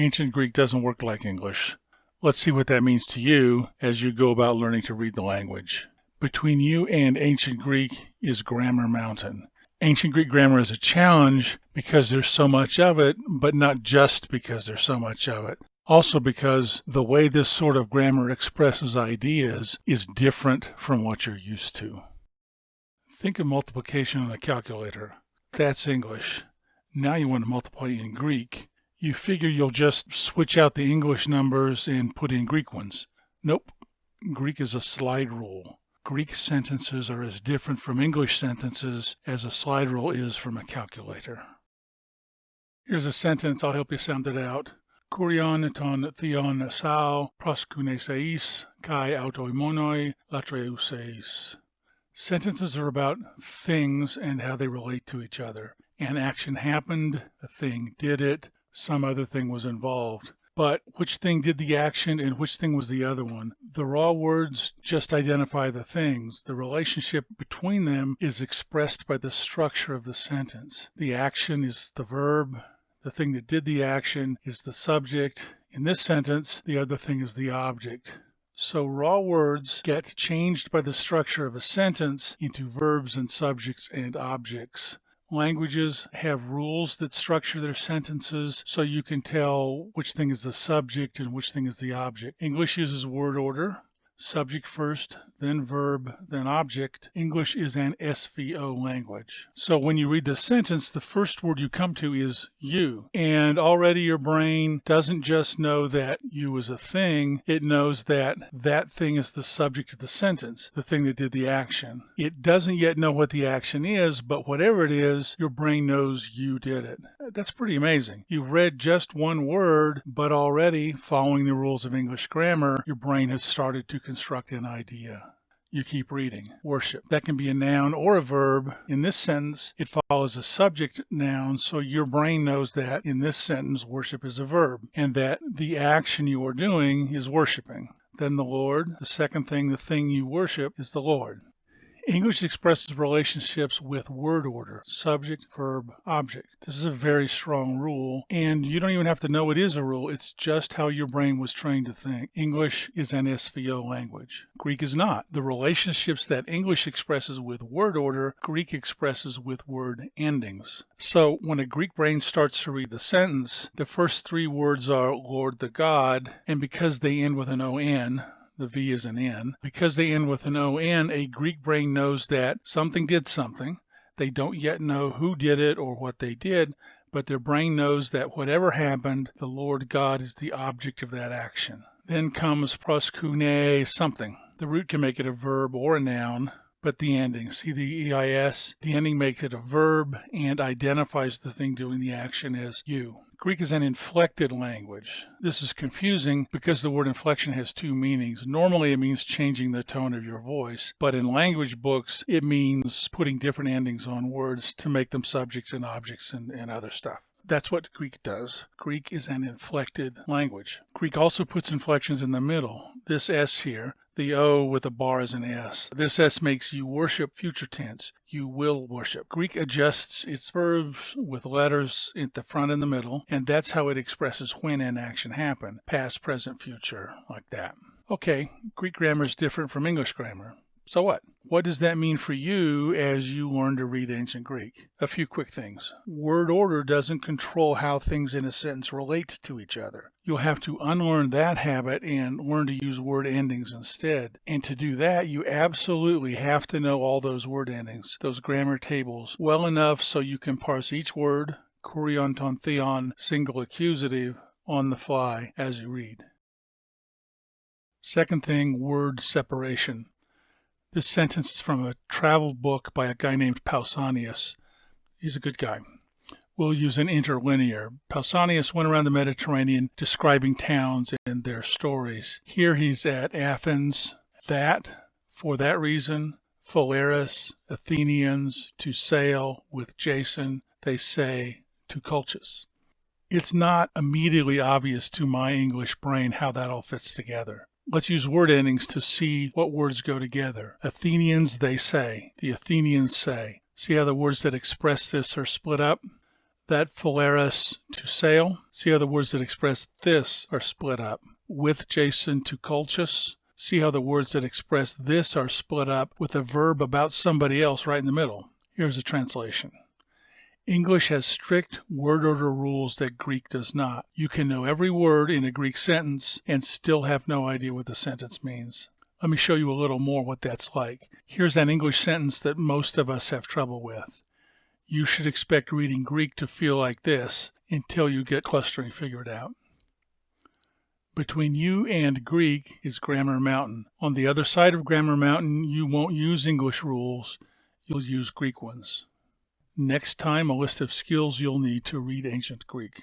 Ancient Greek doesn't work like English. Let's see what that means to you as you go about learning to read the language. Between you and Ancient Greek is Grammar Mountain. Ancient Greek grammar is a challenge because there's so much of it, but not just because there's so much of it. Also because the way this sort of grammar expresses ideas is different from what you're used to. Think of multiplication on a calculator. That's English. Now you want to multiply in Greek. You figure you'll just switch out the English numbers and put in Greek ones. Nope. Greek is a slide rule. Greek sentences are as different from English sentences as a slide rule is from a calculator. Here's a sentence. I'll help you sound it out. Kurion ton theon sao proskuneseis kai autoimonoi latreuseis. Sentences are about things and how they relate to each other. An action happened, a thing did it, some other thing was involved. But which thing did the action and which thing was the other one? The raw words just identify the things. The relationship between them is expressed by the structure of the sentence. The action is the verb. The thing that did the action is the subject. In this sentence, the other thing is the object. So raw words get changed by the structure of a sentence into verbs and subjects and objects. Languages have rules that structure their sentences so you can tell which thing is the subject and which thing is the object. English uses word order. Subject first, then verb, then object. English is an SVO language. So when you read the sentence, the first word you come to is you. And already your brain doesn't just know that you is a thing, it knows that that thing is the subject of the sentence, the thing that did the action. It doesn't yet know what the action is, but whatever it is, your brain knows you did it. That's pretty amazing. You've read just one word, but already, following the rules of English grammar, your brain has started to construct an idea. You keep reading. Worship. That can be a noun or a verb. In this sentence, it follows a subject noun, so your brain knows that in this sentence, worship is a verb, and that the action you are doing is worshiping. Then the Lord. The second thing, the thing you worship, is the Lord. English expresses relationships with word order, subject, verb, object. This is a very strong rule, and you don't even have to know it is a rule. It's just how your brain was trained to think. English is an SVO language. Greek is not. The relationships that English expresses with word order, Greek expresses with word endings. So when a Greek brain starts to read the sentence, the first three words are Lord the God, and because they end with an O-N, the V is an N. Because they end with an O-N, a Greek brain knows that something did something. They don't yet know who did it or what they did, but their brain knows that whatever happened, the Lord God is the object of that action. Then comes proskune something. The root can make it a verb or a noun, but the ending, see the EIS? The ending makes it a verb and identifies the thing doing the action as you. Greek is an inflected language. This is confusing because the word inflection has two meanings. Normally it means changing the tone of your voice, but in language books it means putting different endings on words to make them subjects and objects and other stuff. That's what Greek does. Greek is an inflected language. Greek also puts inflections in the middle. This S here, the O with a bar is an S. This S makes you worship future tense. You will worship. Greek adjusts its verbs with letters at the front and the middle, and that's how it expresses when an action happened. Past, present, future, like that. Okay, Greek grammar is different from English grammar. So what? What does that mean for you as you learn to read ancient Greek? A few quick things. Word order doesn't control how things in a sentence relate to each other. You'll have to unlearn that habit and learn to use word endings instead. And to do that, you absolutely have to know all those word endings, those grammar tables, well enough so you can parse each word, kurion ton theon, single accusative, on the fly as you read. Second thing, word separation. This sentence is from a travel book by a guy named Pausanias. He's a good guy. We'll use an interlinear. Pausanias went around the Mediterranean describing towns and their stories. Here he's at Athens. That, for that reason, Phalaris, Athenians, to sail with Jason, they say, to Colchis. It's not immediately obvious to my English brain how that all fits together. Let's use word endings to see what words go together. Athenians, they say. The Athenians say. See how the words that express this are split up? That Phalaris to sail. See how the words that express this are split up. With Jason to Colchis. See how the words that express this are split up with a verb about somebody else right in the middle. Here's a translation. English has strict word order rules that Greek does not. You can know every word in a Greek sentence and still have no idea what the sentence means. Let me show you a little more what that's like. Here's an English sentence that most of us have trouble with. You should expect reading Greek to feel like this until you get clustering figured out. Between you and Greek is Grammar Mountain. On the other side of Grammar Mountain, you won't use English rules, you'll use Greek ones. Next time, a list of skills you'll need to read Ancient Greek.